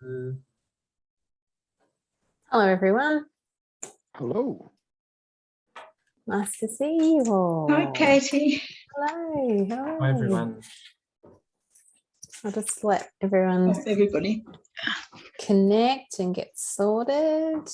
Hello, everyone. Hello. Nice to see you all. Hi, Katie. Hello. Hello. Hi, everyone. I'll just let everyone Everybody. connect and get sorted.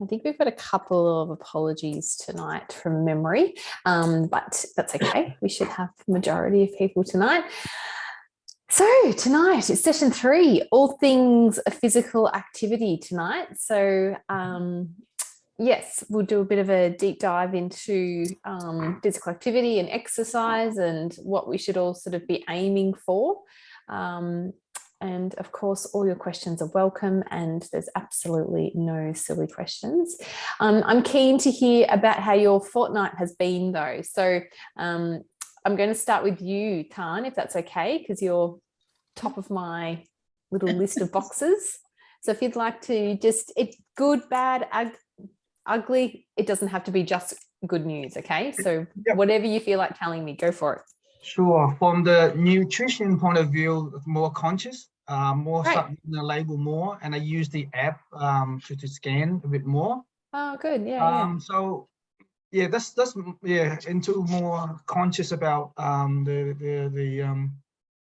I think we've got a couple of apologies tonight from memory, but that's okay. We should have the majority of people tonight. So tonight it's session 3, all things physical activity tonight. So yes, we'll do a bit of a deep dive into physical activity and exercise and what we should all sort of be aiming for. And of course, all your questions are welcome and there's absolutely no silly questions. I'm keen to hear about how your fortnight has been though. So I'm going to start with you, Tan, if that's okay, because you're top of my little list of boxes. So if you'd like to just, it's good, bad, ugly, it doesn't have to be just good news, okay? So whatever you feel like telling me, go for it. Sure. From the nutrition point of view, more conscious, more starting to label more, and I use the app to scan a bit more. Oh, good. Yeah. So yeah, that's into more conscious about the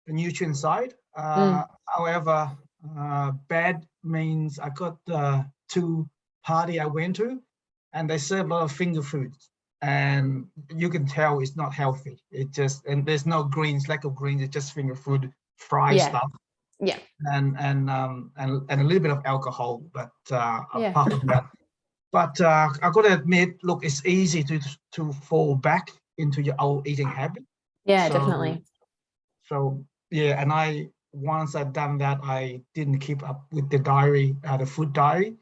nutrient side. However, bad means I got 2 party I went to, and they serve a lot of finger foods. And you can tell it's not healthy. It just, and there's no greens, lack of greens. It's just finger food, fried stuff. Yeah. And a little bit of alcohol, but apart from that. But I got to admit, look, it's easy to fall back into your old eating habit. Yeah, definitely. So yeah, and once I've done that, I didn't keep up with the diary, the food diary.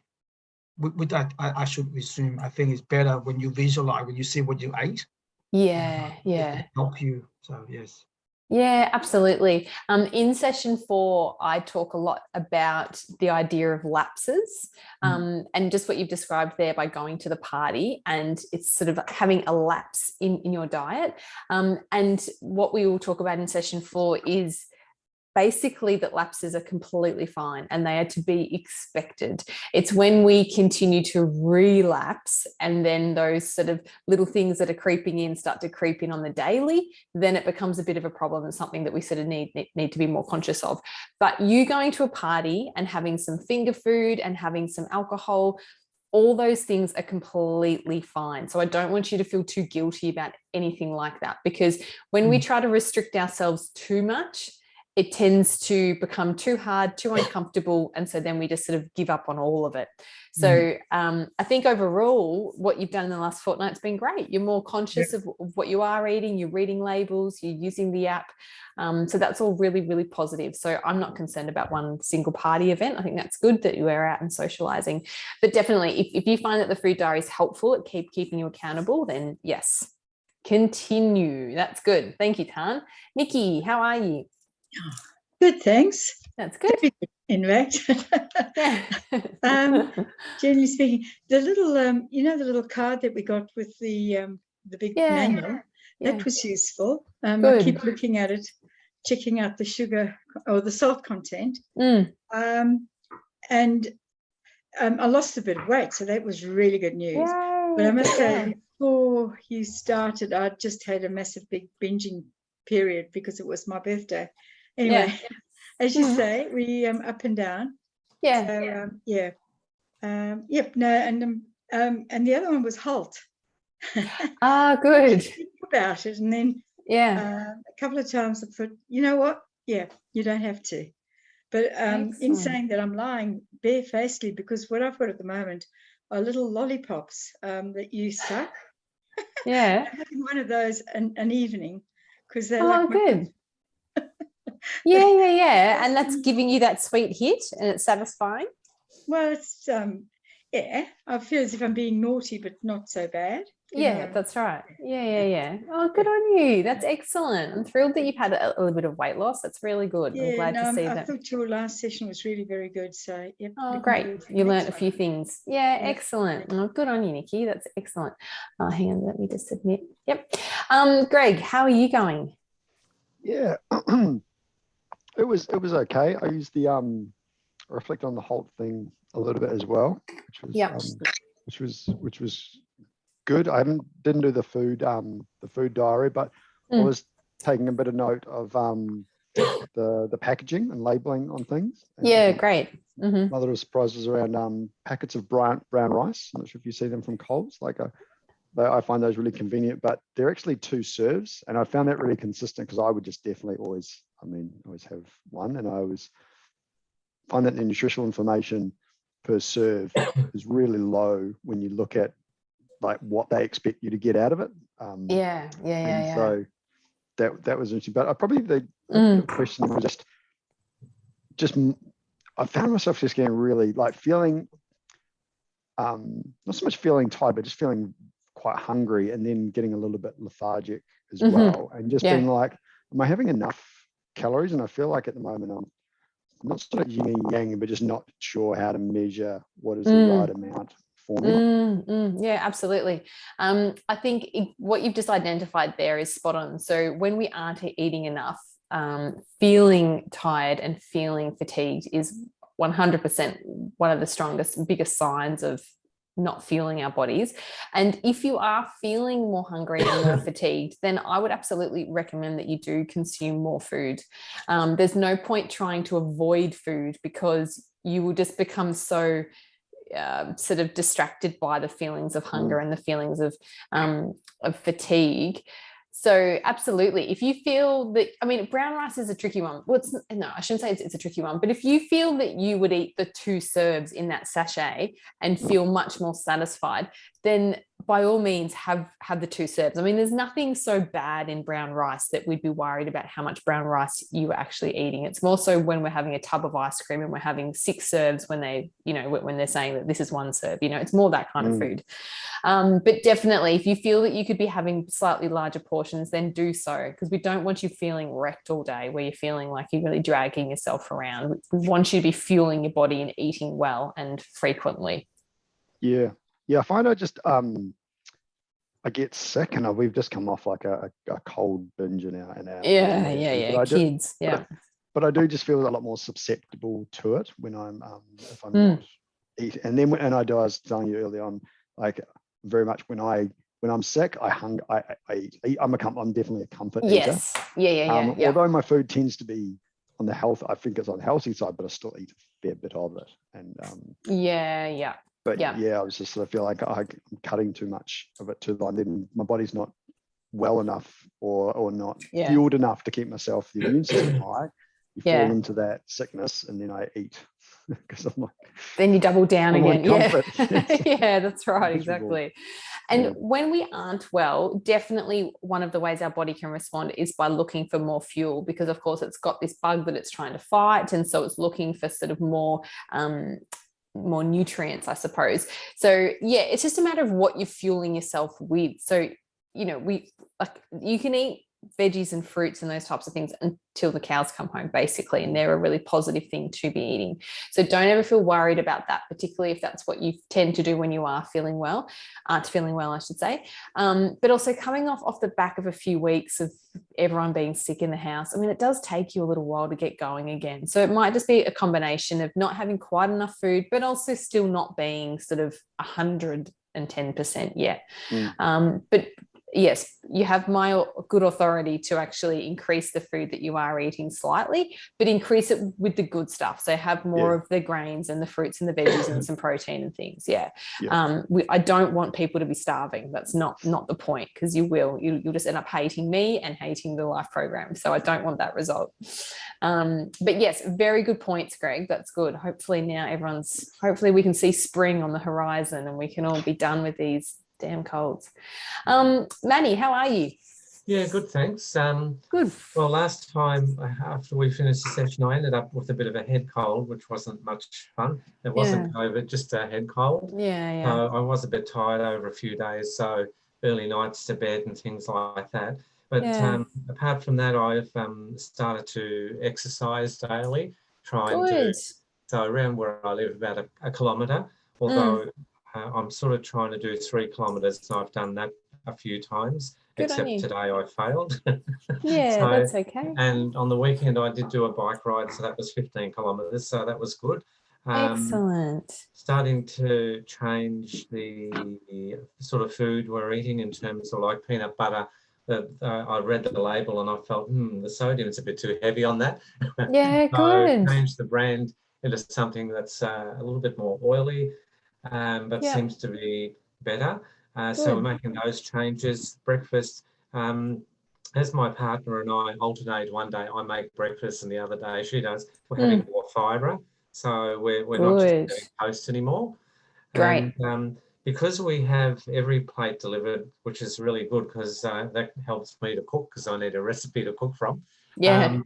Which I should resume. I think it's better when you visualize, when you see what you ate. Yeah. It help you. So yes. Yeah, absolutely. In session 4, I talk a lot about the idea of lapses and just what you've described there by going to the party, and it's sort of having a lapse in your diet. And what we will talk about in session 4 is basically that lapses are completely fine and they are to be expected. It's when we continue to relapse and then those sort of little things that are creeping in start to creep in on the daily, then it becomes a bit of a problem and something that we sort of need to be more conscious of. But you going to a party and having some finger food and having some alcohol, all those things are completely fine. So I don't want you to feel too guilty about anything like that, because when we try to restrict ourselves too much, it tends to become too hard, too uncomfortable. And so then we just sort of give up on all of it. So I think overall, what you've done in the last fortnight has been great. You're more conscious of what you are eating, you're reading labels, you're using the app. So that's all really, really positive. So I'm not concerned about one single party event. I think that's good that you are out and socializing. But definitely, if you find that the food diary is helpful at keeping you accountable, then yes, continue. That's good. Thank you, Tan. Nikki, how are you? Good, thanks. That's good. In fact, Yeah. generally speaking, the little, the little card that we got with the big manual, that was useful. I keep looking at it, checking out the sugar or the salt content. And I lost a bit of weight, so that was really good news. Yay. But I must say, before you started, I just had a massive big binging period because it was my birthday. Anyway, as you say, we up and down. So, and the other one was HALT. Good. Think about it, and then a couple of times I thought, you know what? Yeah, you don't have to. But in saying that, I'm lying barefacedly because what I've got at the moment are little lollipops that you suck. Yeah. I'm having one of those an evening because they're good. Yeah. And that's giving you that sweet hit and it's satisfying. Well, it's Yeah, I feel as if I'm being naughty, but not so bad. Yeah, that's right. Yeah. Oh, good on you. That's excellent. I'm thrilled that you've had a little bit of weight loss. That's really good. Yeah, I'm glad to see I that. thought your last session was really very good. So, yep. Oh, great. You learned a few things. Yeah, excellent. Oh, good on you, Nikki. That's excellent. Hang on, let me just submit. Yep. Greg, how are you going? Yeah, it was okay. I used the reflect on the HALT thing a little bit as well, which was good. I didn't do the food diary, but I was taking a bit of note of the packaging and labeling on things. And great. My little surprises around packets of brown rice. I'm not sure if you see them from Coles. I find those really convenient, but they're actually 2 serves, and I found that really consistent because I would just definitely always have one, and I always find that the nutritional information per serve is really low when you look at like what they expect you to get out of it. So that was interesting. But the question was just I found myself just getting really like feeling not so much feeling tired, but just feeling quite hungry, and then getting a little bit lethargic as well, and just being like, am I having enough calories? And I feel like at the moment I'm not sort of yin and yang, but just not sure how to measure what is the right amount for me. Yeah, absolutely. I think what you've just identified there is spot on. So when we aren't eating enough, feeling tired and feeling fatigued is 100% one of the strongest and biggest signs of not feeling our bodies. And if you are feeling more hungry and more fatigued, then I would absolutely recommend that you do consume more food. There's no point trying to avoid food, because you will just become so sort of distracted by the feelings of hunger and the feelings of fatigue. So absolutely, if you feel that, I mean, brown rice is a tricky one. Well, no, I shouldn't say it's a tricky one, but if you feel that you would eat the 2 serves in that sachet and feel much more satisfied, then by all means have the 2 serves. I mean, there's nothing so bad in brown rice that we'd be worried about how much brown rice you were actually eating. It's more so when we're having a tub of ice cream and we're having 6 serves when they're saying that this is 1 serve, it's more that kind of food. But definitely, if you feel that you could be having slightly larger portions, then do so, because we don't want you feeling wrecked all day, where you're feeling like you're really dragging yourself around. We want you to be fueling your body and eating well and frequently. Yeah, I find I get sick, and we've just come off like a cold binge in our kids. But I do just feel a lot more susceptible to it when I'm if I'm not eating. And then I was telling you earlier on, like very much when I'm sick, I eat. I'm definitely a comfort eater. Yeah. Although my food tends to be on the health, I think it's on the healthy side, but I still eat a fair bit of it. And But I was just sort of feel like I'm cutting too much of it too long. Then my body's not well enough or not fueled enough to keep myself, the immune system high. You fall into that sickness, and then I eat because I'm like. Then you double down again. Yeah, that's right, miserable. exactly. And when we aren't well, definitely one of the ways our body can respond is by looking for more fuel, because of course it's got this bug that it's trying to fight, and so it's looking for sort of more nutrients, I suppose. So it's just a matter of what you're fueling yourself with. So you can eat veggies and fruits and those types of things until the cows come home, basically, and they're a really positive thing to be eating. So don't ever feel worried about that, particularly if that's what you tend to do when you aren't feeling well, I should say. But also coming off the back of a few weeks of everyone being sick in the house, I mean, it does take you a little while to get going again. So it might just be a combination of not having quite enough food, but also still not being sort of 110% yet. But yes, you have my good authority to actually increase the food that you are eating slightly, but increase it with the good stuff. So have more of the grains and the fruits and the veggies and some protein and things. I don't want people to be starving. That's not the point, because you'll just end up hating me and hating the life program. So I don't want that result. But yes, very good points, Greg. That's good. Hopefully we can see spring on the horizon and we can all be done with these damn colds. Manny, how are you? Yeah, good, thanks. Good. Well, last time after we finished the session, I ended up with a bit of a head cold, which wasn't much fun. It wasn't COVID, just a head cold. Yeah. So I was a bit tired over a few days, so early nights to bed and things like that. But apart from that, I've started to exercise daily, so around where I live, about a kilometre, although I'm sort of trying to do 3 kilometres, and I've done that a few times. Good on except you. today I failed. Yeah, that's okay. And on the weekend I did do a bike ride, so that was 15 kilometres, so that was good. Excellent. Starting to change the sort of food we're eating in terms of like peanut butter. I read the label and I felt, the sodium's a bit too heavy on that. Yeah, So good. changed the brand into something that's a little bit more oily, but seems to be better. So we're making those changes. Breakfast, as my partner and I alternate, one day I make breakfast and the other day she does, we're having more fibre. So we're not just having toast anymore. Great. And because we have every plate delivered, which is really good because that helps me to cook because I need a recipe to cook from. Yeah.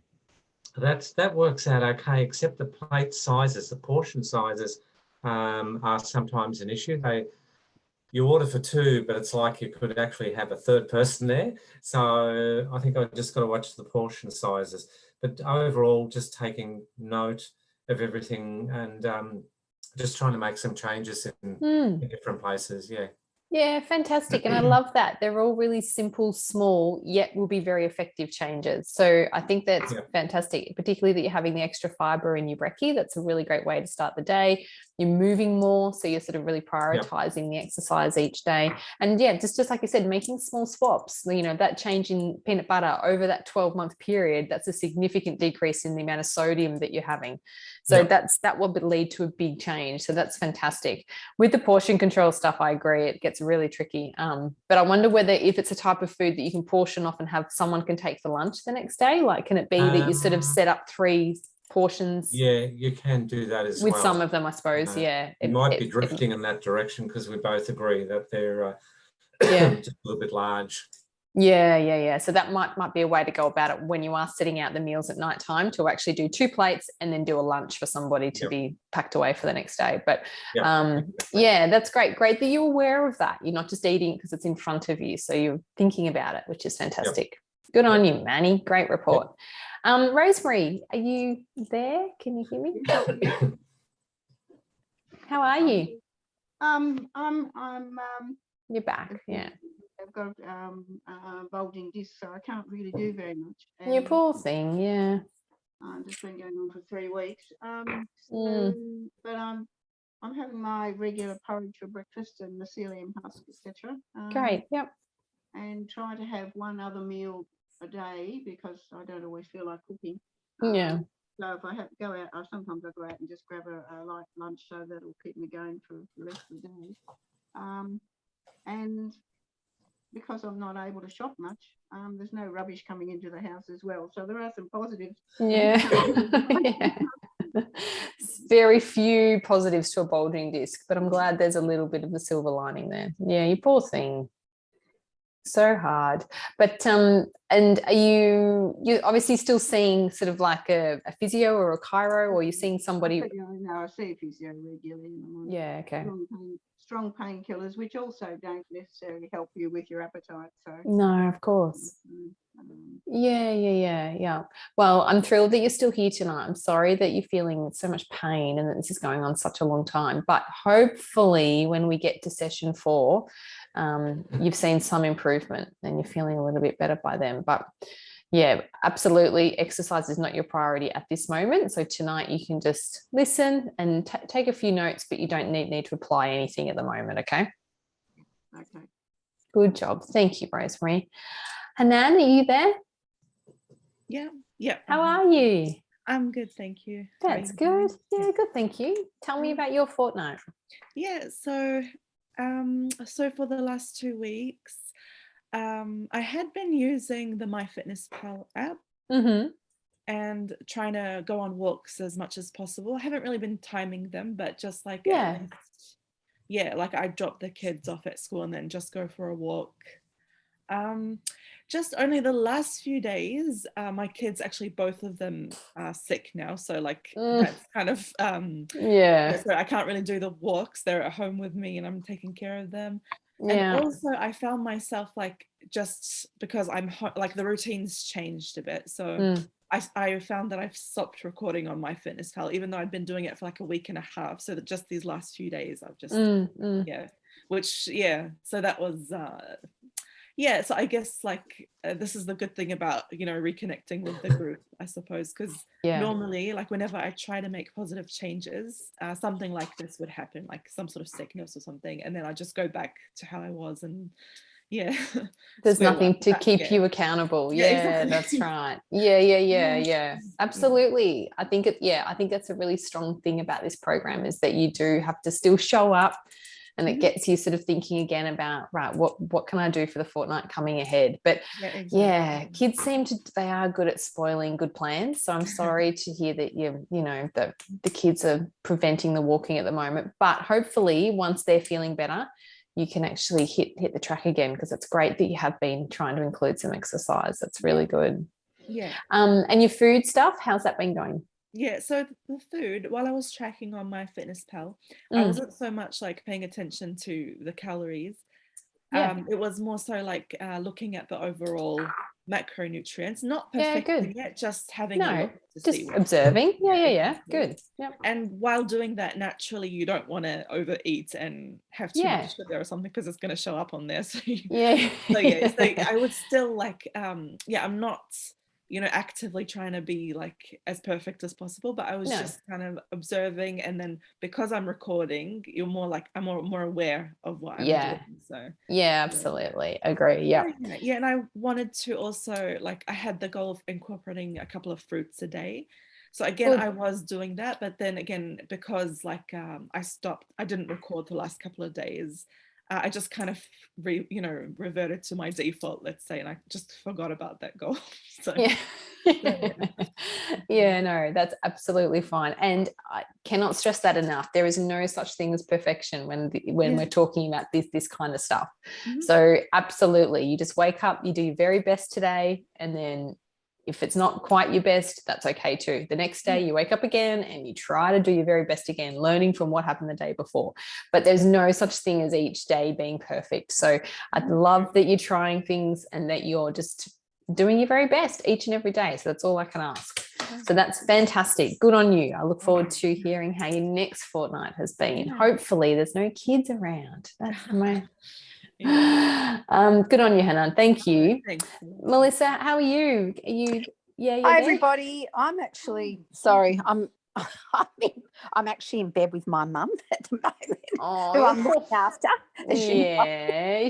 That works out okay, except the plate sizes, the portion sizes are sometimes an issue. You order for 2, but it's like you could actually have a third person there. So I think I just got to watch the portion sizes. But overall, just taking note of everything and just trying to make some changes in different places. Yeah. Yeah, fantastic. And I love that. They're all really simple, small, yet will be very effective changes. So I think that's fantastic, particularly that you're having the extra fiber in your brekkie. That's a really great way to start the day. You're moving more, so you're sort of really prioritizing the exercise each day. And just like you said, making small swaps, that change in peanut butter over that 12-month period, that's a significant decrease in the amount of sodium that you're having. So that will lead to a big change. So that's fantastic. With the portion control stuff, I agree, it gets really tricky. But I wonder whether if it's a type of food that you can portion off and have someone can take for lunch the next day, like can it be that you sort of set up 3 portions? Yeah, you can do that as well. With some of them, I suppose, It might be drifting in that direction because we both agree that they're just a little bit large. Yeah. So that might be a way to go about it when you are setting out the meals at night time, to actually do 2 plates and then do a lunch for somebody to be packed away for the next day. But that's great that you're aware of that. You're not just eating because it's in front of you, so you're thinking about it, which is fantastic. Good on you, Manny. Great report. Rosemary, are you there? Can you hear me? How are you? I'm You're back. Yeah. I've got bulging disc, so I can't really do very much. You poor thing. Yeah. Just been going on for 3 weeks. But I'm having my regular porridge for breakfast and mycelium husk, etc. Great. Yep. And try to have one other meal a day because I don't always feel like cooking. So if I have to go out, sometimes I go out and just grab a light lunch, so that'll keep me going for the rest of the day. And because I'm not able to shop much, there's no rubbish coming into the house as well. So there are some positives. Yeah. Very few positives to a bulging disc, but I'm glad there's a little bit of the silver lining there. Yeah, you poor thing. So hard. But and are you're obviously still seeing sort of like a physio or a chiro, or you're seeing somebody? No, I see a physio regularly. Yeah, okay. Strong painkillers, which also don't necessarily help you with your appetite. So no, of course. Yeah. Well, I'm thrilled that you're still here tonight. I'm sorry that you're feeling so much pain and that this is going on such a long time, but hopefully when we get to session 4, you've seen some improvement and you're feeling a little bit better by then. But yeah, absolutely, exercise is not your priority at this moment. So tonight you can just listen and take a few notes, but you don't need to apply anything at the moment. Okay. Good job. Thank you, Rosemary. Hanan, are you there? Yeah. How are you? I'm good, thank you. That's good. Yeah, good, thank you. Tell me about your fortnight. Yeah, so for the last 2 weeks, I had been using the MyFitnessPal app and trying to go on walks as much as possible. I haven't really been timing them, but just like like I drop the kids off at school and then just go for a walk. Just only the last few days. My kids, actually, both of them are sick now. So like that's kind of, so I can't really do the walks. They're at home with me and I'm taking care of them. And also I found myself like, just because I'm like the routine's changed a bit. So I found that I've stopped recording on MyFitnessPal, even though I'd been doing it for like a week and a half. So that just these last few days I've just, so that was, so I guess like this is the good thing about, you know, reconnecting with the group, I suppose, because normally, like whenever I try to make positive changes, something like this would happen, like some sort of sickness or something, and then I just go back to how I was, and there's nothing to keep you accountable. Exactly. That's right. Yeah. Absolutely. I think I think that's a really strong thing about this program, is that you do have to still show up. And it gets you sort of thinking again about, right, what can I do for the fortnight coming ahead? But kids they are good at spoiling good plans. So I'm sorry to hear that that the kids are preventing the walking at the moment. But hopefully once they're feeling better, you can actually hit the track again, because it's great that you have been trying to include some exercise. That's really good. Yeah. And your food stuff, how's that been going? Yeah, so the food, while I was tracking on MyFitnessPal, I wasn't so much like paying attention to the calories. It was more so like looking at the overall macronutrients, not perfecting it, just having a look to just see observing. Good. Yep. And while doing that, naturally, you don't want to overeat and have too much sugar or something, because it's going to show up on there. So I would still like, I'm not, actively trying to be like as perfect as possible, but I was just kind of observing. And then because I'm recording, I'm more aware of what I'm doing. So absolutely agree. And I wanted to also, like, I had the goal of incorporating a couple of fruits a day. So again, I was doing that, but then again, because like I didn't record the last couple of days. I just kind of reverted to my default, let's say, and I just forgot about that goal. So that's absolutely fine. And I cannot stress that enough. There is no such thing as perfection when we're talking about this kind of stuff. So absolutely, you just wake up, you do your very best today, and then if it's not quite your best, that's okay too. The next day you wake up again and you try to do your very best again, learning from what happened the day before. But there's no such thing as each day being perfect. So I love that you're trying things and that you're just doing your very best each and every day. So that's all I can ask. So that's fantastic. Good on you. I look forward to hearing how your next fortnight has been. Hopefully there's no kids around. That's my... good on you, Hanan. Thank you. Thanks. Melissa, how are you? Are you Hi everybody. I'm actually sorry. I'm actually in bed with my mum at the moment, who I'm looking after. Is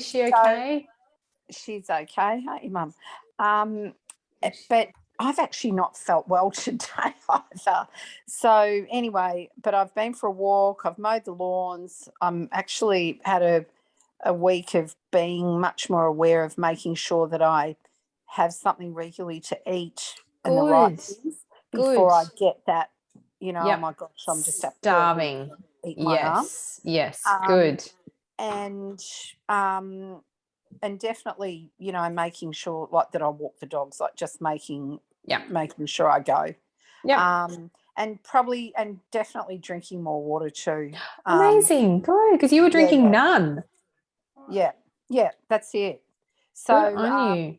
she okay? So she's okay. Hey, Mum. But I've actually not felt well today either. So anyway, but I've been for a walk. I've mowed the lawns. I'm actually had a week of being much more aware of making sure that I have something regularly to eat and the right things before I get that, oh my gosh, I'm just starving. Eat my arm. Yes, good. And definitely, making sure like that I walk the dogs, like just making sure I go. And definitely drinking more water too. Amazing, good, because you were drinking none. Yeah, that's it. So good on you.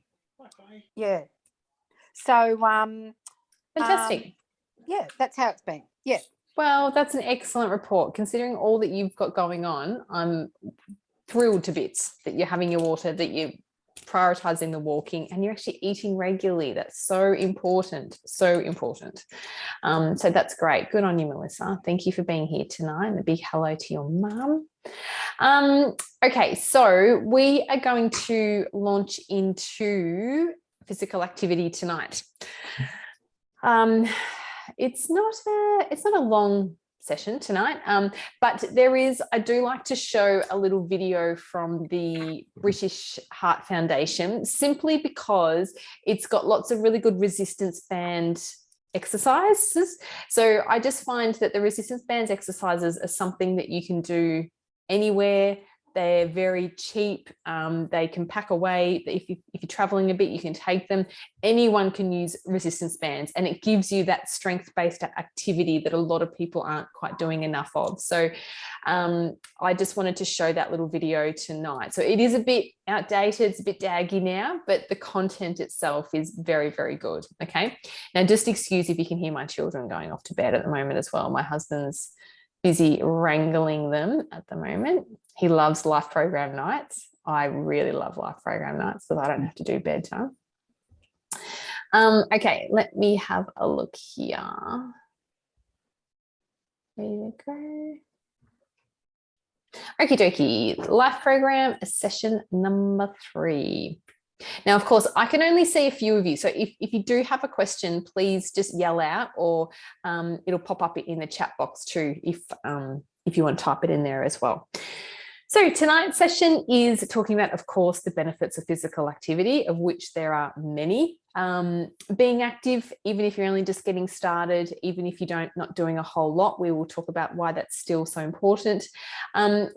Yeah. So fantastic. That's how it's been. Yeah. Well, that's an excellent report. Considering all that you've got going on, I'm thrilled to bits that you're having your water, that you're prioritizing the walking, and you're actually eating regularly. That's so important. So that's great. Good on you, Melissa. Thank you for being here tonight, and a big hello to your mum. Okay, so we are going to launch into physical activity tonight. It's not a long session tonight, but I do like to show a little video from the British Heart Foundation, simply because it's got lots of really good resistance band exercises. So I just find that the resistance bands exercises are something that you can do anywhere, They're very cheap. They can pack away. If you're traveling a bit, you can take them. Anyone can use resistance bands, and it gives you that strength-based activity that a lot of people aren't quite doing enough of. So I just wanted to show that little video tonight. So it is a bit outdated, it's a bit daggy now, but the content itself is very, very good. Okay. Now just excuse if you can hear my children going off to bed at the moment as well. My husband's busy wrangling them at the moment. He loves life program nights. I really love life program nights so that I don't have to do bedtime. Okay, let me have a look here. There you go. Okie dokie, life program session number 3. Now, of course, I can only see a few of you. So if you do have a question, please just yell out, or it'll pop up in the chat box too if you want to type it in there as well. So tonight's session is talking about, of course, the benefits of physical activity, of which there are many. Being active, even if you're only just getting started, even if you're not doing a whole lot, we will talk about why that's still so important.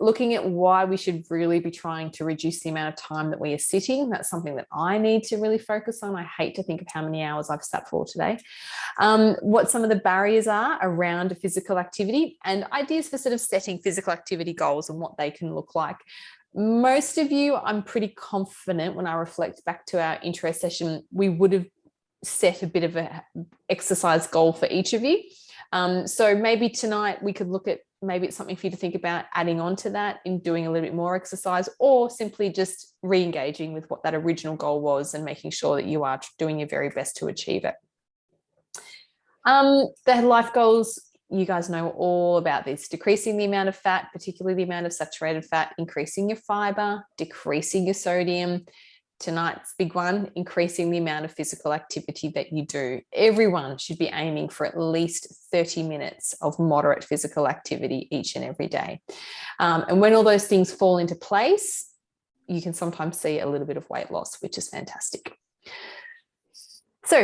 Looking at why we should really be trying to reduce the amount of time that we are sitting. That's something that I need to really focus on. I hate to think of how many hours I've sat for today. What some of the barriers are around physical activity, and ideas for sort of setting physical activity goals and what they can look like. Most of you, I'm pretty confident when I reflect back to our intro session, we would have set a bit of an exercise goal for each of you. So maybe tonight we could look at, maybe it's something for you to think about adding on to that in doing a little bit more exercise, or simply just re-engaging with what that original goal was and making sure that you are doing your very best to achieve it. The life goals, you guys know all about this: decreasing the amount of fat, particularly the amount of saturated fat, increasing your fiber, decreasing your sodium. Tonight's big one, increasing the amount of physical activity that you do. Everyone should be aiming for at least 30 minutes of moderate physical activity each and every day. And when all those things fall into place, you can sometimes see a little bit of weight loss, which is fantastic. So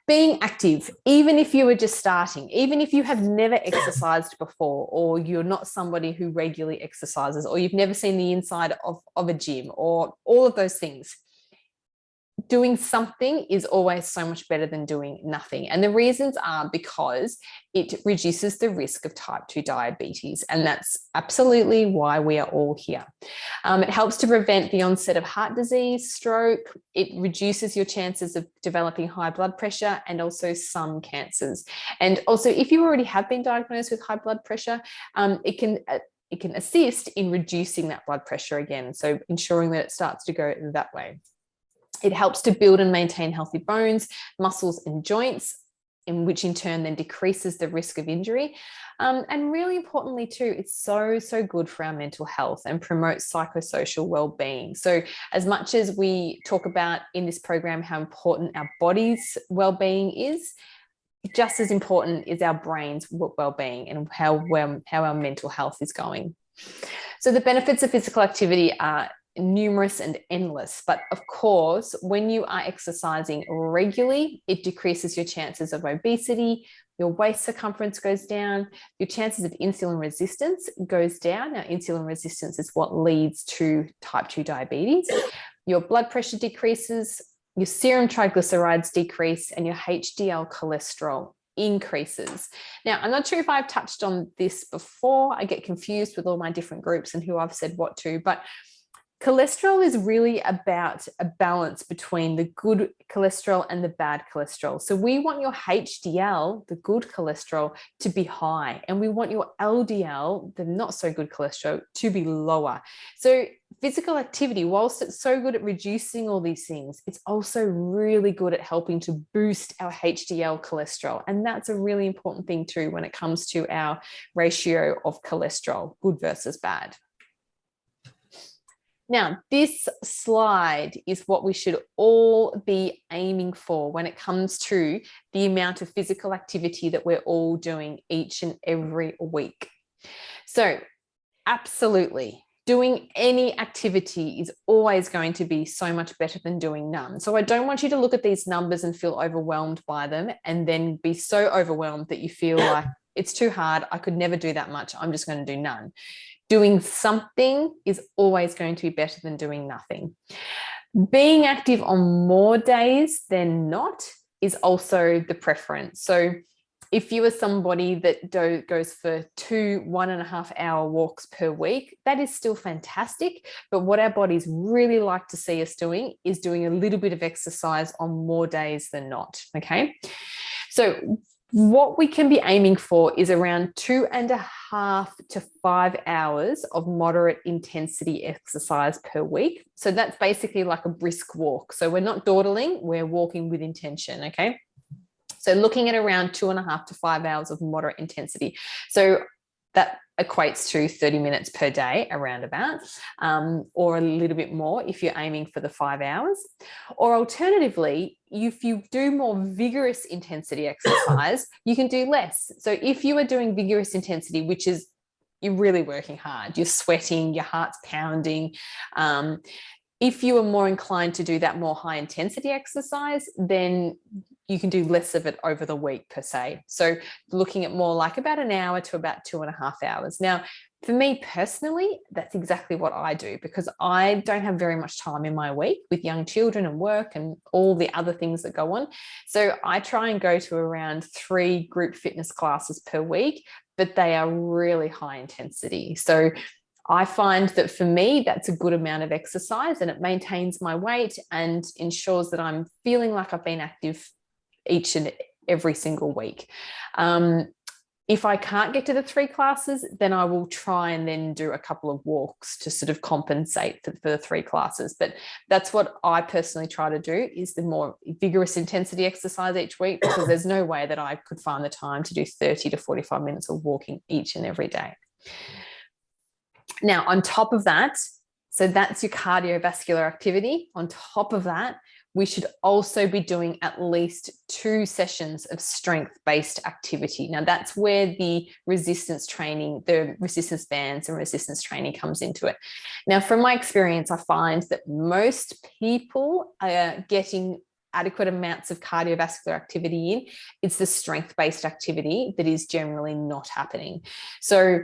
being active, even if you were just starting, even if you have never exercised before, or you're not somebody who regularly exercises, or you've never seen the inside of a gym, or all of those things, doing something is always so much better than doing nothing. And the reasons are because it reduces the risk of type 2 diabetes. And that's absolutely why we are all here. It helps to prevent the onset of heart disease, stroke. It reduces your chances of developing high blood pressure and also some cancers. And also, if you already have been diagnosed with high blood pressure, it can assist in reducing that blood pressure again. So ensuring that it starts to go that way. It helps to build and maintain healthy bones, muscles and joints, in which in turn then decreases the risk of injury. And really importantly too, it's so good for our mental health and promotes psychosocial well-being. So as much as we talk about in this program how important our body's well-being is, just as important is our brain's well-being and how our mental health is going. So the benefits of physical activity are numerous and endless, but of course, when you are exercising regularly, it decreases your chances of obesity, your waist circumference goes down, your chances of insulin resistance goes down. Now, insulin resistance is what leads to type 2 diabetes. Your blood pressure decreases, your serum triglycerides decrease, and your HDL cholesterol increases. Now, I'm not sure if I've touched on this before. I get confused with all my different groups and who I've said what to, but cholesterol is really about a balance between the good cholesterol and the bad cholesterol. So we want your HDL, the good cholesterol, to be high, and we want your LDL, the not so good cholesterol, to be lower. So physical activity, whilst it's so good at reducing all these things, it's also really good at helping to boost our HDL cholesterol. And that's a really important thing too when it comes to our ratio of cholesterol, good versus bad. Now, this slide is what we should all be aiming for when it comes to the amount of physical activity that we're all doing each and every week. So, absolutely, doing any activity is always going to be so much better than doing none. So I don't want you to look at these numbers and feel overwhelmed by them and then be so overwhelmed that you feel like it's too hard, I could never do that much, I'm just going to do none. doing something is always going to be better than doing nothing. Being active on more days than not is also the preference. So if you are somebody that goes for 2 1.5-hour walks per week, that is still fantastic. But what our bodies really like to see us doing is doing a little bit of exercise on more days than not. Okay. So what we can be aiming for is around 2.5 to 5 hours of moderate intensity exercise per week. So that's basically like a brisk walk. So we're not dawdling, we're walking with intention. Okay. So looking at around 2.5 to 5 hours of moderate intensity. So that equates to 30 minutes per day, around about, or a little bit more if you're aiming for the 5 hours. Or alternatively, if you do more vigorous intensity exercise, you can do less. So if you are doing vigorous intensity, which is you're really working hard, you're sweating, your heart's pounding, if you are more inclined to do that more high intensity exercise, then you can do less of it over the week per se. So looking at more like about an hour to about 2.5 hours. Now, for me personally, that's exactly what I do because I don't have very much time in my week with young children and work and all the other things that go on. So I try and go to around 3 group fitness classes per week, but they are really high intensity. So I find that for me, that's a good amount of exercise and it maintains my weight and ensures that I'm feeling like I've been active each and every single week. If I can't get to the 3 classes, then I will try and then do a couple of walks to sort of compensate for the 3 classes. But that's what I personally try to do is the more vigorous intensity exercise each week because there's no way that I could find the time to do 30 to 45 minutes of walking each and every day. Now, on top of that, so that's your cardiovascular activity. On top of that, we should also be doing at least 2 sessions of strength-based activity. Now, that's where the resistance training, the resistance bands and resistance training comes into it. Now, from my experience, I find that most people are getting adequate amounts of cardiovascular activity in. It's the strength-based activity that is generally not happening. So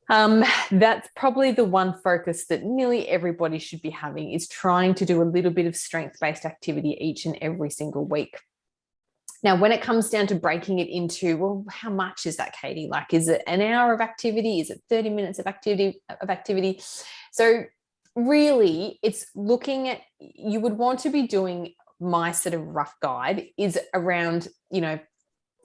that's probably the one focus that nearly everybody should be having is trying to do a little bit of strength-based activity each and every single week. Now, when it comes down to breaking it into, well, how much is that, Katie? Like, is it an hour of activity? Is it 30 minutes of activity? So really, it's looking at, you would want to be doing, my sort of rough guide is around,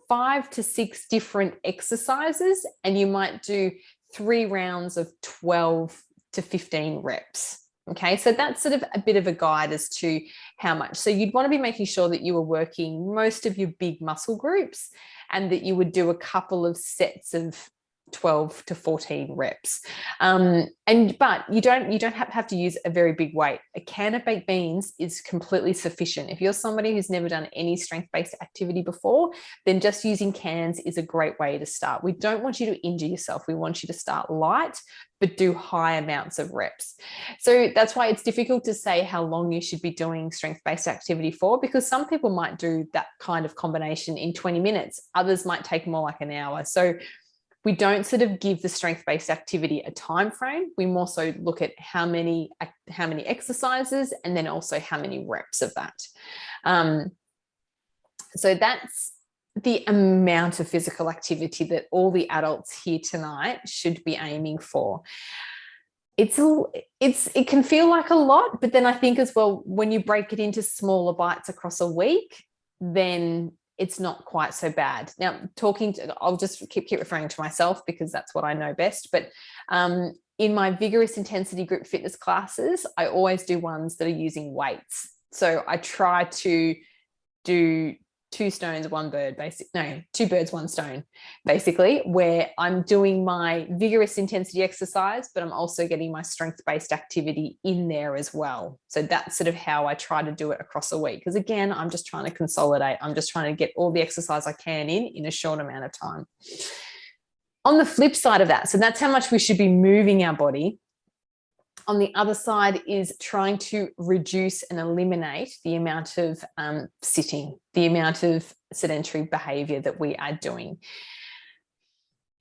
5 to 6 different exercises, and you might do 3 rounds of 12 to 15 reps. Okay, so that's sort of a bit of a guide as to how much. So you'd want to be making sure that you were working most of your big muscle groups and that you would do a couple of sets of 12 to 14 reps. But you don't have to use a very big weight. A can of baked beans is completely sufficient. If you're somebody who's never done any strength-based activity before, then just using cans is a great way to start. We don't want you to injure yourself. We want you to start light, but do high amounts of reps. So that's why it's difficult to say how long you should be doing strength-based activity for, because some people might do that kind of combination in 20 minutes. Others might take more like an hour. So we don't sort of give the strength-based activity a time frame. We more so look at how many exercises and then also how many reps of that. So that's the amount of physical activity that all the adults here tonight should be aiming for. It can feel like a lot, but then I think as well, when you break it into smaller bites across a week, then it's not quite so bad. Now, I'll just keep referring to myself because that's what I know best. But in my vigorous intensity group fitness classes, I always do ones that are using weights. So I try to do 2 birds, 1 stone, basically, where I'm doing my vigorous intensity exercise, but I'm also getting my strength-based activity in there as well. So that's sort of how I try to do it across a week. Because again, I'm just trying to consolidate. I'm just trying to get all the exercise I can in a short amount of time. On the flip side of that, so that's how much we should be moving our body. On the other side is trying to reduce and eliminate the amount of sitting, the amount of sedentary behavior that we are doing.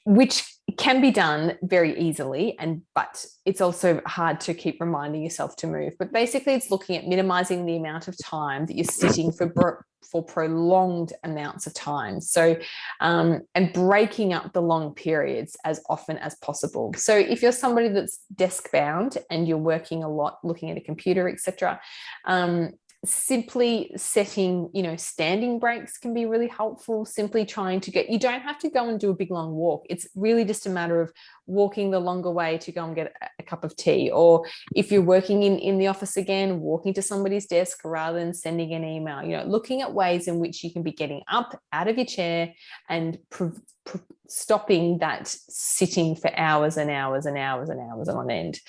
which can be done very easily, but it's also hard to keep reminding yourself to move. But basically, it's looking at minimizing the amount of time that you're sitting for prolonged amounts of time. So, and breaking up the long periods as often as possible. So if you're somebody that's desk bound and you're working a lot, looking at a computer, etc., simply setting, standing breaks can be really helpful. Simply trying to you don't have to go and do a big long walk. It's really just a matter of walking the longer way to go and get a cup of tea. Or if you're working in the office again, walking to somebody's desk rather than sending an email, looking at ways in which you can be getting up out of your chair and stopping that sitting for hours and hours and hours and hours on end.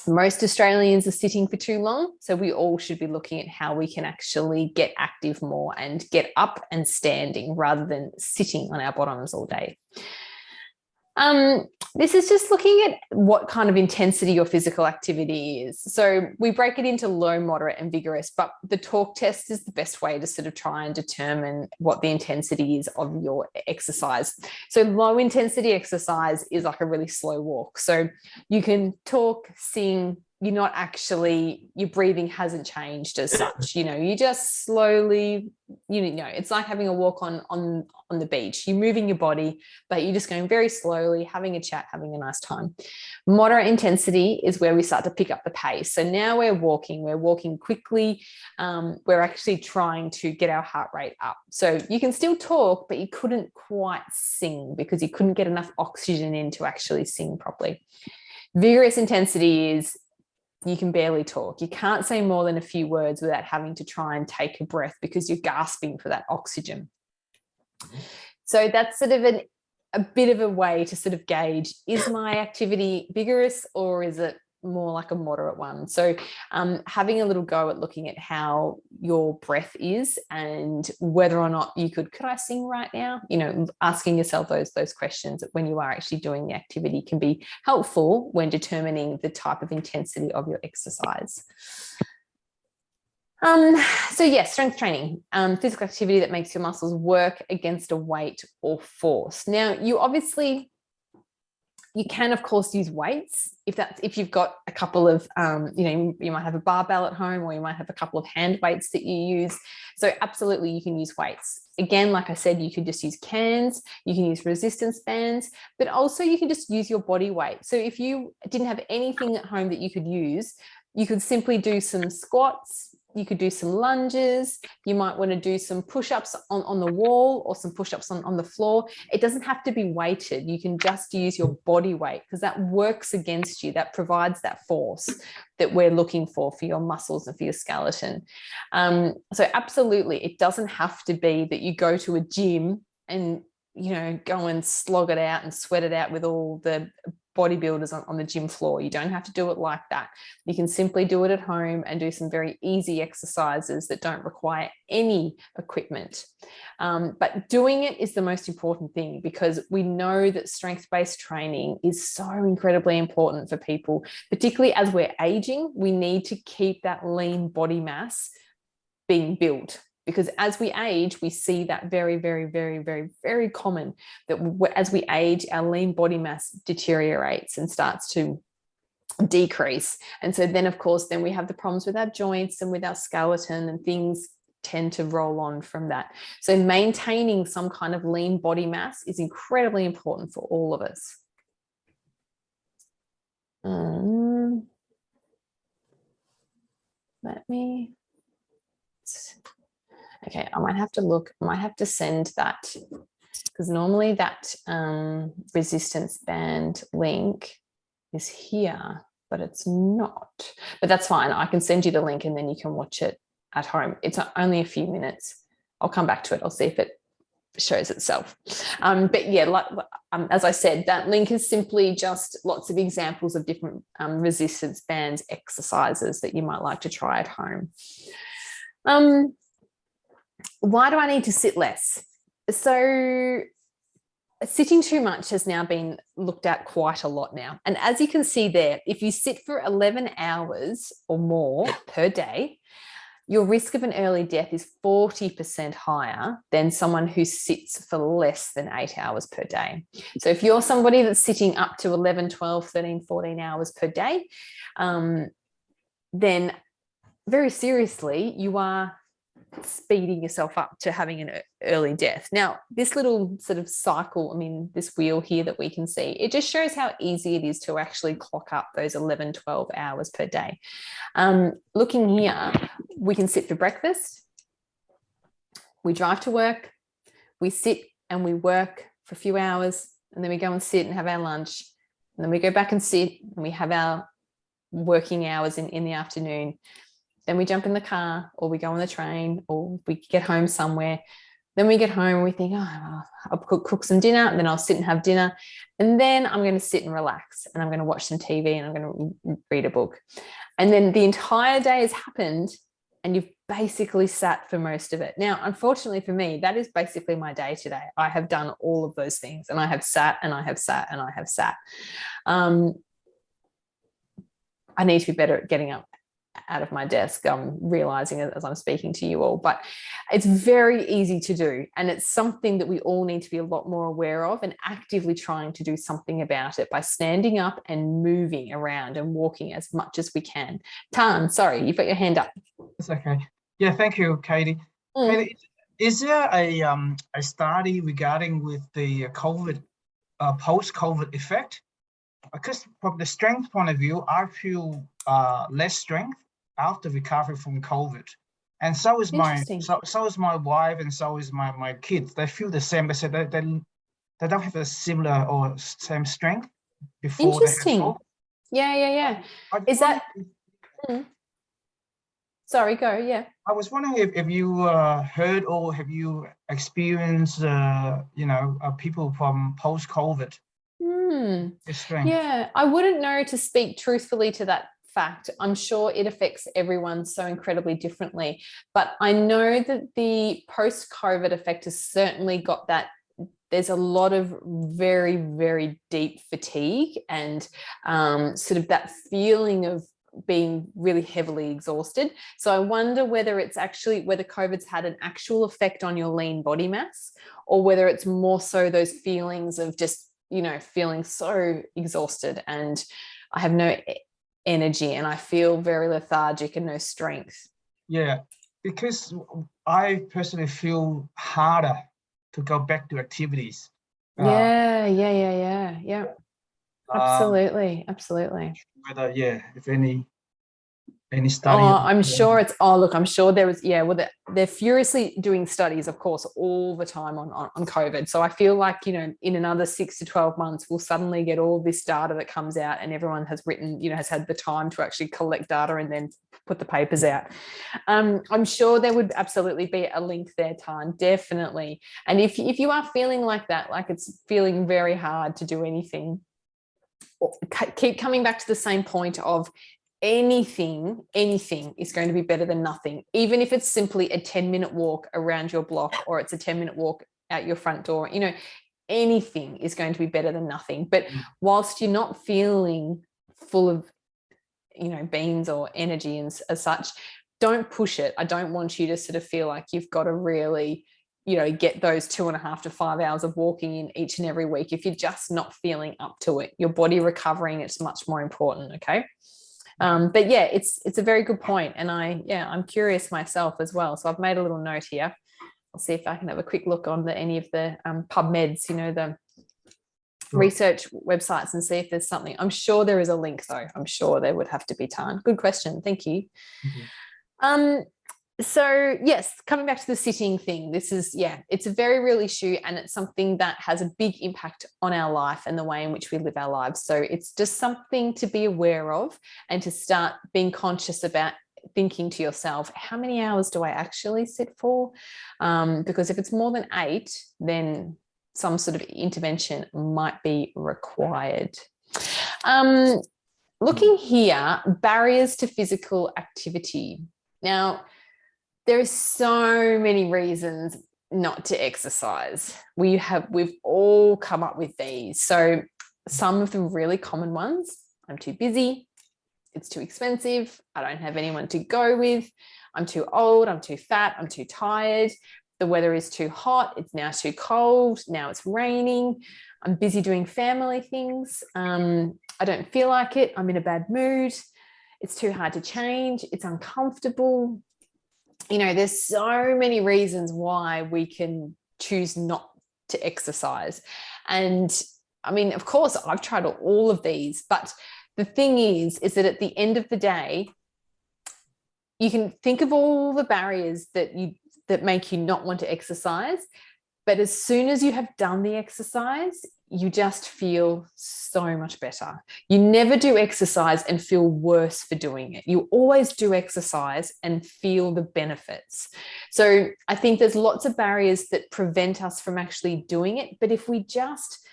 Most Australians are sitting for too long, so we all should be looking at how we can actually get active more and get up and standing rather than sitting on our bottoms all day. This is just looking at what kind of intensity your physical activity is. So we break it into low, moderate, and vigorous, but the talk test is the best way to sort of try and determine what the intensity is of your exercise. So low intensity exercise is like a really slow walk. So you can talk, sing, your breathing hasn't changed as such. You just slowly, it's like having a walk on the beach. You're moving your body, but you're just going very slowly, having a chat, having a nice time. Moderate intensity is where we start to pick up the pace. So now we're walking quickly. We're actually trying to get our heart rate up. So you can still talk, but you couldn't quite sing because you couldn't get enough oxygen in to actually sing properly. Vigorous intensity is you can barely talk. You can't say more than a few words without having to try and take a breath because you're gasping for that oxygen. So that's sort of a bit of a way to sort of gauge, is my activity vigorous or is it more like a moderate one? So having a little go at looking at how your breath is and whether or not could I sing right now? Asking yourself those questions when you are actually doing the activity can be helpful when determining the type of intensity of your exercise. So yes, strength training, physical activity that makes your muscles work against a weight or force. Now, you can, of course, use weights if you've got a couple of, you might have a barbell at home or you might have a couple of hand weights that you use. So absolutely, you can use weights. Again, like I said, you could just use cans, you can use resistance bands, but also you can just use your body weight. So if you didn't have anything at home that you could use, you could simply do some squats. You could do some lunges. You might want to do some push-ups on the wall or some push-ups on the floor. It doesn't have to be weighted. You can just use your body weight because that works against you. That provides that force that we're looking for your muscles and for your skeleton. So absolutely, it doesn't have to be that you go to a gym and, go and slog it out and sweat it out with all the bodybuilders on the gym floor. You don't have to do it like that. You can simply do it at home and do some very easy exercises that don't require any equipment. But doing it is the most important thing because we know that strength-based training is so incredibly important for people, particularly as we're aging. We need to keep that lean body mass being built. Because as we age, we see that very, very, very, very, very common that as we age, our lean body mass deteriorates and starts to decrease. And so then, of course, we have the problems with our joints and with our skeleton, and things tend to roll on from that. So maintaining some kind of lean body mass is incredibly important for all of us. Okay, I might have to look, I might have to send that because normally that resistance band link is here, but it's not. But that's fine. I can send you the link and then you can watch it at home. It's only a few minutes. I'll come back to it. I'll see if it shows itself. But yeah, as I said, that link is simply just lots of examples of different resistance bands exercises that you might like to try at home. Why do I need to sit less? So sitting too much has now been looked at quite a lot now. And as you can see there, if you sit for 11 hours or more per day, your risk of an early death is 40% higher than someone who sits for less than 8 hours per day. So if you're somebody that's sitting up to 11, 12, 13, 14 hours per day, then very seriously, you are speeding yourself up to having an early death. Now, this little sort of cycle, I mean, this wheel here that we can see, it just shows how easy it is to actually clock up those 11, 12 hours per day. Looking here, we can sit for breakfast, we drive to work, we sit and we work for a few hours, and then we go and sit and have our lunch, and then we go back and sit and we have our working hours in the afternoon. Then we jump in the car, or we go on the train, or we get home somewhere. Then we get home and we think, oh, I'll cook some dinner, and then I'll sit and have dinner. And then I'm going to sit and relax, and I'm going to watch some TV, and I'm going to read a book. And then the entire day has happened, and you've basically sat for most of it. Now, unfortunately for me, that is basically my day today. I have done all of those things, and I have sat and I have sat and I have sat. I need to be better at getting up out of my desk. I'm realizing it as I'm speaking to you all, but it's very easy to do, and it's something that we all need to be a lot more aware of and actively trying to do something about it by standing up and moving around and walking as much as we can. Tan, sorry, you've got your hand up. It's okay. Yeah, thank you, Katie. Katie, is there a study regarding with the COVID post-COVID effect? Because from the strength point of view, I feel less strength after recovery from COVID, and so is my wife, and so is my kids. They feel the same. They said they don't have a similar or same strength before. Interesting. Yeah. Is that? Sorry, go. Yeah. I was wondering if you heard or have you experienced, people from post-COVID. Yeah, I wouldn't know to speak truthfully to that fact. I'm sure it affects everyone so incredibly differently, but I know that the post-COVID effect has certainly got that. There's a lot of very, very deep fatigue and sort of that feeling of being really heavily exhausted. So I wonder whether COVID's had an actual effect on your lean body mass, or whether it's more so those feelings of just, feeling so exhausted and I have no energy and I feel very lethargic and no strength. Yeah, because I personally feel harder to go back to activities. Yeah. Absolutely. Whether, if any study. I'm sure I'm sure there was, they're furiously doing studies, of course, all the time on COVID. So I feel like, in another 6 to 12 months, we'll suddenly get all this data that comes out, and everyone has written, has had the time to actually collect data and then put the papers out. I'm sure there would absolutely be a link there, Tan, definitely. And if you are feeling like that, like it's feeling very hard to do anything, keep coming back to the same point of anything is going to be better than nothing, even if it's simply a 10-minute walk around your block, or it's a 10-minute walk out your front door. Anything is going to be better than nothing. But whilst you're not feeling full of beans or energy and as such, don't push it. I don't want you to sort of feel like you've got to really get those 2.5 to 5 hours of walking in each and every week. If you're just not feeling up to it, your body recovering, it's much more important. Okay. But yeah, it's a very good point. And I'm curious myself as well. So I've made a little note here. I'll see if I can have a quick look on any of the PubMeds, the research websites, and see if there's something. I'm sure there is a link though. I'm sure there would have to be, Tan. Good question. Thank you. So yes, coming back to the sitting thing, it's a very real issue, and it's something that has a big impact on our life and the way in which we live our lives. So it's just something to be aware of, and to start being conscious about thinking to yourself, how many hours do I actually sit for? Because if it's more than 8, then some sort of intervention might be required. Looking here, barriers to physical activity. Now, there are so many reasons not to exercise. We've all come up with these. So some of the really common ones: I'm too busy, it's too expensive, I don't have anyone to go with, I'm too old, I'm too fat, I'm too tired. The weather is too hot. It's now too cold. Now it's raining. I'm busy doing family things. I don't feel like it. I'm in a bad mood. It's too hard to change. It's uncomfortable. You know, there's so many reasons why we can choose not to exercise. And I mean, of course, I've tried all of these, but the thing is that at the end of the day, you can think of all the barriers that make you not want to exercise. But as soon as you have done the exercise, you just feel so much better. You never do exercise and feel worse for doing it. You always do exercise and feel the benefits. So I think there's lots of barriers that prevent us from actually doing it. But if we just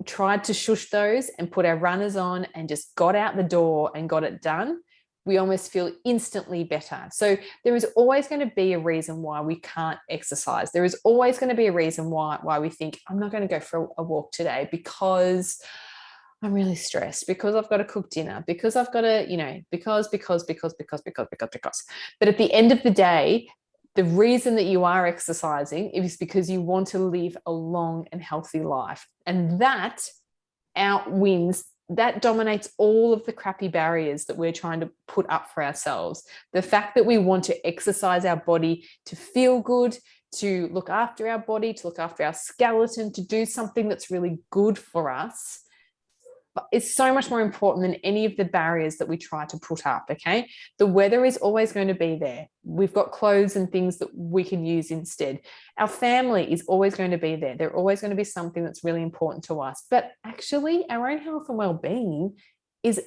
tried to shush those and put our runners on and just got out the door and got it done, we almost feel instantly better. So there is always going to be a reason why we can't exercise. There is always going to be a reason why we think, I'm not going to go for a walk today because I'm really stressed, because I've got to cook dinner, because I've got to, you know, because. But at the end of the day, the reason that you are exercising is because you want to live a long and healthy life. And that dominates all of the crappy barriers that we're trying to put up for ourselves. The fact that we want to exercise our body to feel good, to look after our body, to look after our skeleton, to do something that's really good for us, is so much more important than any of the barriers that we try to put up, okay? The weather is always going to be there. We've got clothes and things that we can use instead. Our family is always going to be there. They're always going to be something that's really important to us. But actually, our own health and well-being is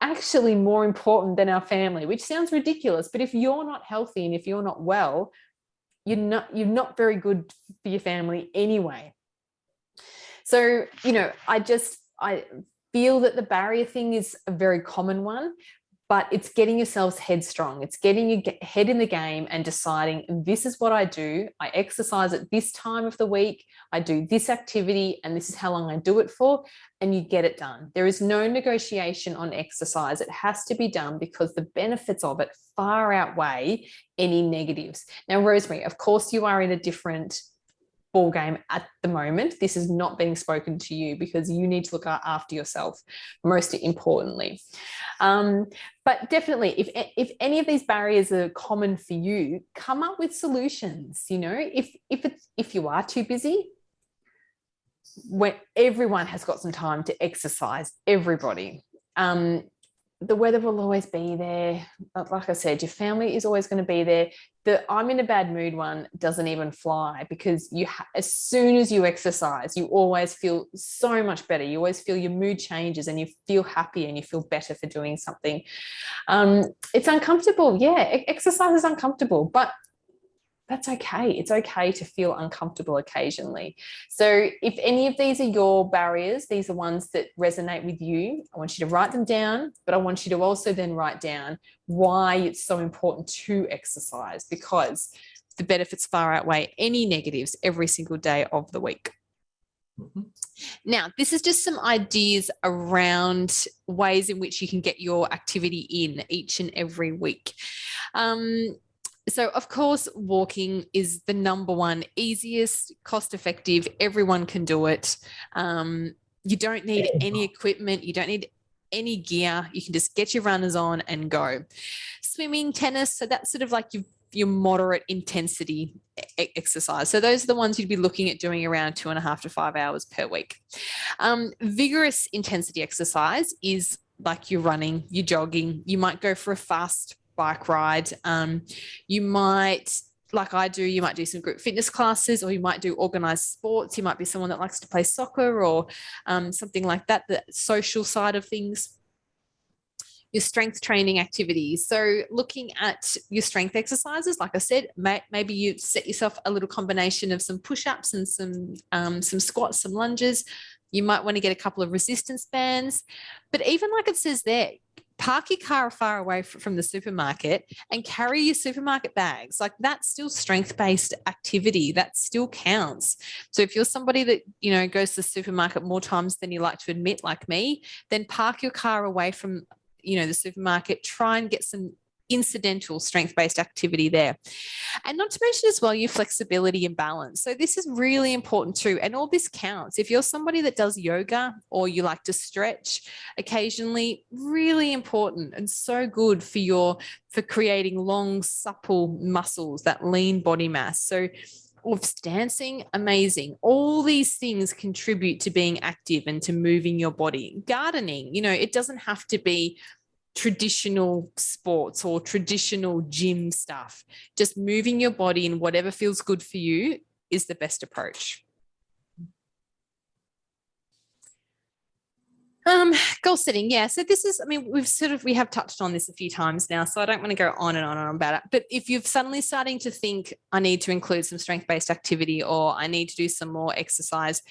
actually more important than our family, which sounds ridiculous. But if you're not healthy and if you're not well, you're not very good for your family anyway. So, you know, I feel that the barrier thing is a very common one, but it's getting yourselves headstrong. It's getting your head in the game and deciding, this is what I do. I exercise at this time of the week. I do this activity and this is how long I do it for. And you get it done. There is no negotiation on exercise. It has to be done because the benefits of it far outweigh any negatives. Now, Rosemary, of course you are in a different ball game at the moment. This is not being spoken to you because you need to look after yourself, most importantly. But definitely, if any of these barriers are common for you, come up with solutions. You know, if you are too busy, when everyone has got some time to exercise, everybody. The weather will always be there. Like I said, your family is always going to be there. The I'm in a bad mood one doesn't even fly because as soon as you exercise, you always feel so much better. You always feel your mood changes and you feel happy and you feel better for doing something. It's uncomfortable. Yeah, exercise is uncomfortable, but that's okay. It's okay to feel uncomfortable occasionally. So if any of these are your barriers, these are ones that resonate with you, I want you to write them down, but I want you to also then write down why it's so important to exercise, because the benefits far outweigh any negatives every single day of the week. Mm-hmm. Now, this is just some ideas around ways in which you can get your activity in each and every week. So, of course, walking is the number one easiest, cost-effective. Everyone can do it. You don't need any equipment. You don't need any gear. You can just get your runners on and go. Swimming, tennis, so that's sort of like your moderate intensity exercise. So those are the ones you'd be looking at doing around 2.5 to 5 hours per week. Vigorous intensity exercise is like you're running, you're jogging. You might go for a fast bike ride. You might, like I do, you might do some group fitness classes, or you might do organized sports. You might be someone that likes to play soccer or something like that, the social side of things. Your strength training activities. So looking at your strength exercises, like I said, maybe you set yourself a little combination of some push-ups and some squats, some lunges. You might want to get a couple of resistance bands. But even like it says there, park your car far away from the supermarket and carry your supermarket bags. Like that's still strength-based activity. That still counts. So if you're somebody that, you know, goes to the supermarket more times than you like to admit, like me, then park your car away from, you know, the supermarket. Try and get some incidental strength-based activity there. And not to mention as well your flexibility and balance. So this is really important too. And all this counts. If you're somebody that does yoga or you like to stretch occasionally, really important and so good for creating long, supple muscles, that lean body mass. So dancing, amazing. All these things contribute to being active and to moving your body. Gardening, it doesn't have to be traditional sports or traditional gym stuff. Just moving your body in whatever feels good for you is the best approach. Goal setting. Yeah. So this is, we have touched on this a few times now, so I don't want to go on and on and on about it. But if you're suddenly starting to think, I need to include some strength-based activity, or I need to do some more exercise,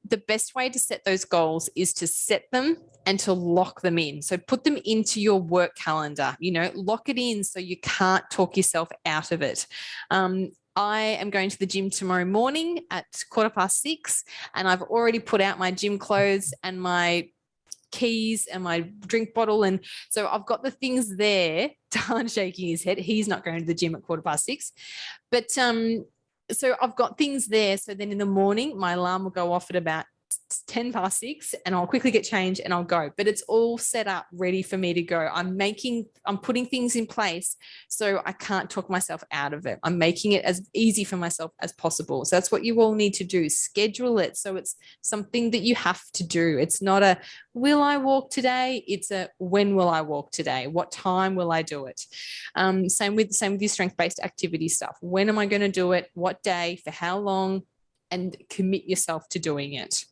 the best way to set those goals is to set them and to lock them in. So put them into your work calendar, lock it in so you can't talk yourself out of it. I am going to the gym tomorrow morning at 6:15, and I've already put out my gym clothes and my keys and my drink bottle. And so I've got the things there. Dan's shaking his head. He's not going to the gym at 6:15. But so I've got things there. So then in the morning, my alarm will go off at about 6:10 and I'll quickly get changed and I'll go. But it's all set up ready for me to go. I'm putting things in place so I can't talk myself out of it. I'm making it as easy for myself as possible. So that's what you all need to do. Schedule it so it's something that you have to do. It's not a will I walk today? It's a when will I walk today? What time will I do it? Same with your strength-based activity stuff. When am I going to do it? What day? For how long? And commit yourself to doing it.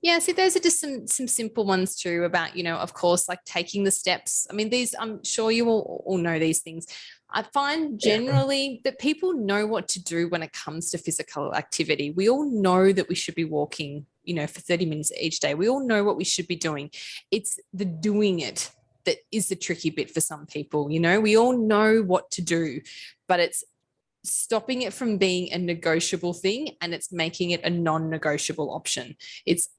Yeah, so those are just some simple ones too about, of course, like taking the steps. These, I'm sure you all know these things. I find generally that people know what to do when it comes to physical activity. We all know that we should be walking, for 30 minutes each day. We all know what we should be doing. It's the doing it that is the tricky bit for some people. We all know what to do, but it's stopping it from being a negotiable thing and it's making it a non-negotiable option.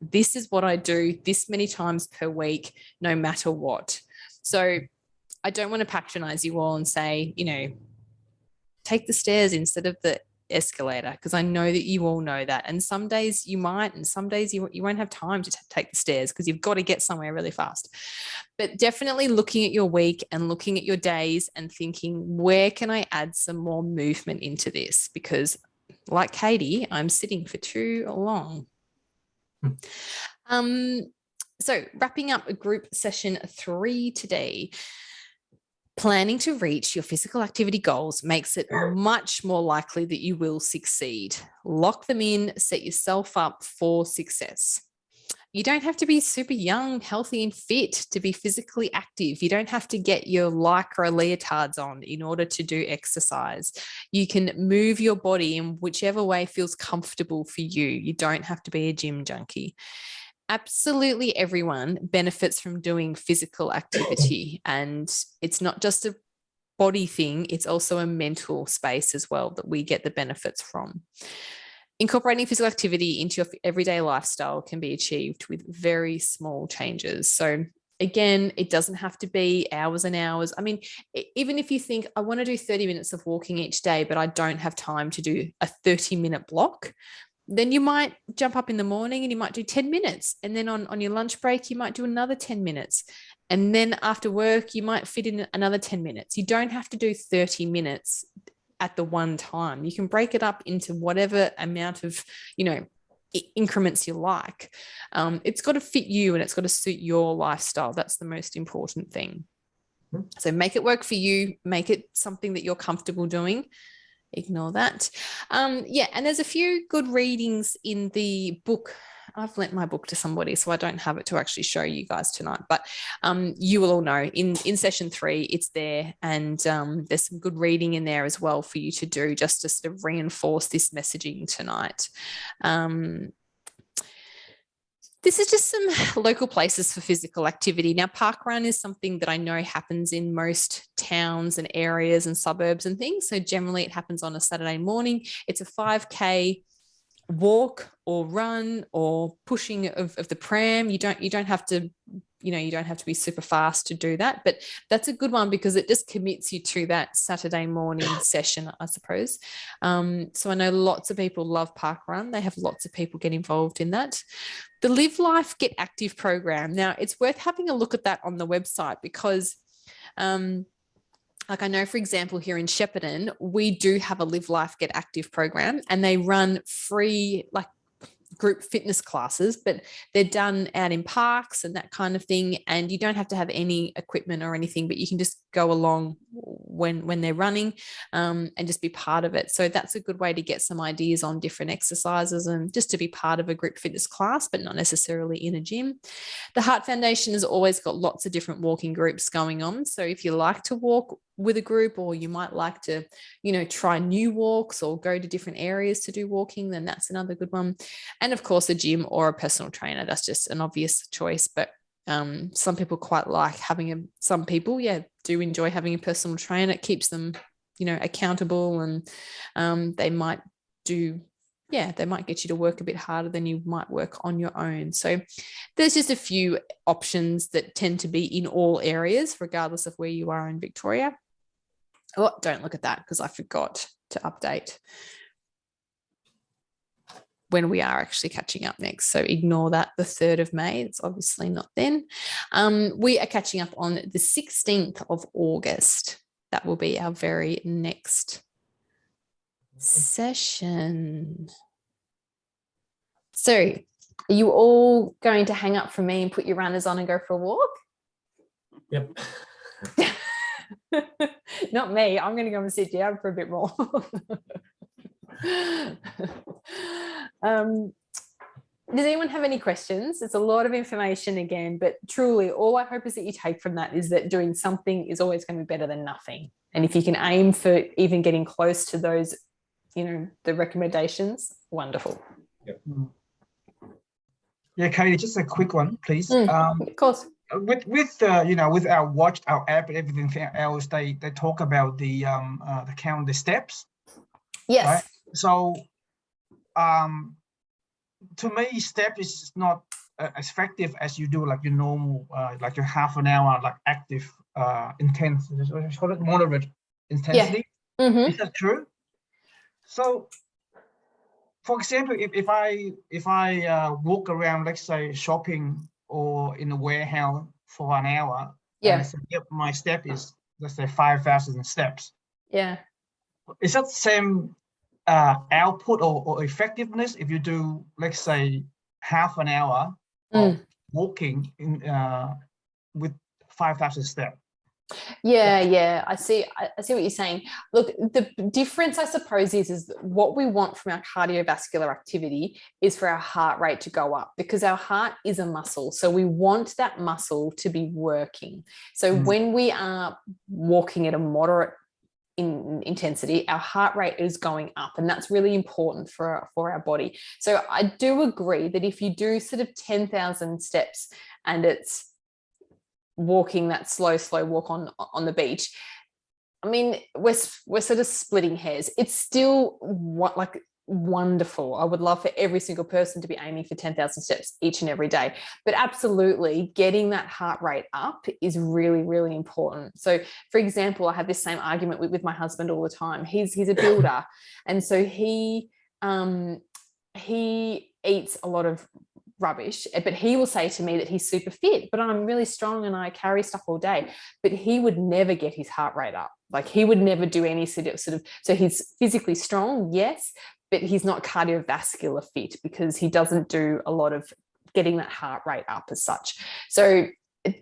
This is what I do this many times per week, no matter what. So I don't want to patronize you all and say, take the stairs instead of the escalator, because I know that you all know that. And some days you might, and some days you won't have time to take the stairs because you've got to get somewhere really fast. But definitely looking at your week and looking at your days and thinking, where can I add some more movement into this? Because like Katie, I'm sitting for too long. So wrapping up group session 3 today. Planning to reach your physical activity goals makes it much more likely that you will succeed. Lock them in, set yourself up for success. You don't have to be super young, healthy, and fit to be physically active. You don't have to get your Lycra leotards on in order to do exercise. You can move your body in whichever way feels comfortable for you. You don't have to be a gym junkie. Absolutely everyone benefits from doing physical activity, and it's not just a body thing, it's also a mental space as well that we get the benefits from. Incorporating physical activity into your everyday lifestyle can be achieved with very small changes. So again, it doesn't have to be hours and hours. Even if you think, I want to do 30 minutes of walking each day, but I don't have time to do a 30-minute block, then you might jump up in the morning and you might do 10 minutes. And then on your lunch break, you might do another 10 minutes. And then after work, you might fit in another 10 minutes. You don't have to do 30 minutes at the one time. You can break it up into whatever amount of, increments you like. It's got to fit you and it's got to suit your lifestyle. That's the most important thing. So make it work for you. Make it something that you're comfortable doing. Ignore that. And there's a few good readings in the book. I've lent my book to somebody, so I don't have it to actually show you guys tonight, but you will all know in session 3, it's there. And there's some good reading in there as well for you to do just to sort of reinforce this messaging tonight. This is just some local places for physical activity. Now, parkrun is something that I know happens in most towns and areas and suburbs and things. So generally it happens on a Saturday morning. It's a 5K walk or run or pushing of the pram. You don't have to, you don't have to be super fast to do that, but that's a good one because it just commits you to that Saturday morning session, I suppose. So I know lots of people love parkrun. They have lots of people get involved in that. The Live Life Get Active program. Now it's worth having a look at that on the website because like I know, for example, here in Shepparton, we do have a Live Life Get Active program and they run free like group fitness classes, but they're done out in parks and that kind of thing. And you don't have to have any equipment or anything, but you can just go along when they're running and just be part of it. So that's a good way to get some ideas on different exercises and just to be part of a group fitness class, but not necessarily in a gym. The Heart Foundation has always got lots of different walking groups going on. So if you like to walk with a group, or you might like to, try new walks or go to different areas to do walking, then that's another good one. And of course, a gym or a personal trainer. That's just an obvious choice, but some people quite like having some people, do enjoy having a personal trainer. It keeps them, accountable, and they might get you to work a bit harder than you might work on your own. So there's just a few options that tend to be in all areas, regardless of where you are in Victoria. Oh, don't look at that because I forgot to update when we are actually catching up next. So ignore that, the 3rd of May. It's obviously not then. We are catching up on the 16th of August. That will be our very next session. So are you all going to hang up from me and put your runners on and go for a walk? Yep. Not me. I'm going to go and sit down for a bit more. Does anyone have any questions? It's a lot of information again, but truly all I hope is that you take from that is that doing something is always going to be better than nothing. And if you can aim for even getting close to those, the recommendations, wonderful. Yep. Yeah, Katie, just a quick one, please. Of course. With our watch, our app, and everything else, they talk about the count the steps. Yes. Right? So, to me, step is not as effective as you do like your normal, like your half an hour, like active, intense, moderate intensity. Yeah. Mm-hmm. Is that true? So, for example, if I walk around, let's say shopping or in a warehouse for an hour, and I say, yep, my step is, let's say 5,000 steps. Yeah. Is that the same output or effectiveness if you do, let's say, half an hour of walking in with 5,000 steps? Yeah. I see what you're saying. Look, the difference, I suppose, is what we want from our cardiovascular activity is for our heart rate to go up, because our heart is a muscle. So we want that muscle to be working. So when we are walking at a moderate intensity, our heart rate is going up, and that's really important for our body. So I do agree that if you do sort of 10,000 steps and it's walking that slow walk on the beach, I mean, we're sort of splitting hairs. It's still wonderful. I would love for every single person to be aiming for 10,000 steps each and every day, but absolutely getting that heart rate up is really, really important. So for example, I have this same argument with my husband all the time. He's a builder, and so he eats a lot of rubbish, but he will say to me that he's super fit, but I'm really strong and I carry stuff all day, but he would never get his heart rate up. Like he would never do any sort of, so he's physically strong, yes, but he's not cardiovascular fit because he doesn't do a lot of getting that heart rate up as such. So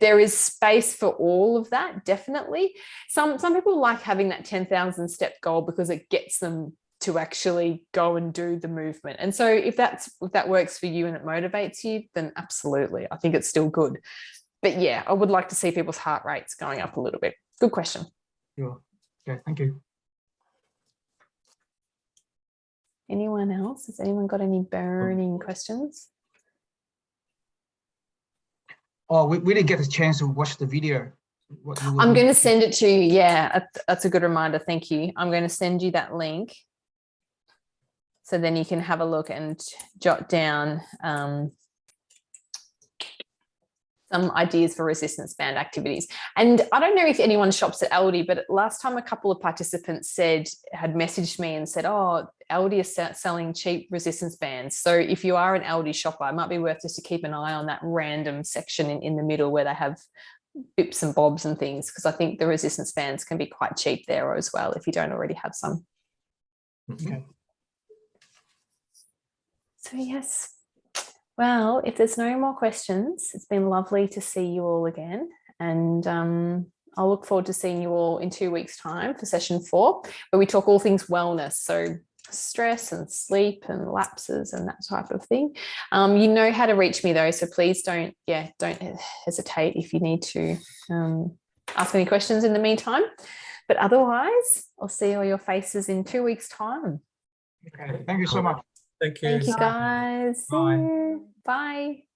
there is space for all of that, definitely. Some people like having that 10,000 step goal because it gets them to actually go and do the movement. And so if that works for you and it motivates you, then absolutely, I think it's still good. But yeah, I would like to see people's heart rates going up a little bit. Good question. Sure. Okay, thank you. Anyone else? Has anyone got any burning questions? Oh, we didn't get a chance to watch the video. I'm going to send it to you. Yeah, that's a good reminder. Thank you. I'm going to send you that link So then you can have a look and jot down some ideas for resistance band activities. And I don't know if anyone shops at Aldi, but last time a couple of participants had messaged me and said, oh, Aldi is selling cheap resistance bands. So if you are an Aldi shopper, it might be worth just to keep an eye on that random section in the middle where they have bips and bobs and things, because I think the resistance bands can be quite cheap there as well if you don't already have some. Okay. So yes. Well, if there's no more questions, it's been lovely to see you all again. And I'll look forward to seeing you all in 2 weeks' time for session 4, where we talk all things wellness. So stress and sleep and lapses and that type of thing. You know how to reach me though, so please don't hesitate if you need to ask any questions in the meantime. But otherwise, I'll see all your faces in 2 weeks' time. Okay. Thank you so much. Thank you. Thank you, guys. Bye. See you. Bye.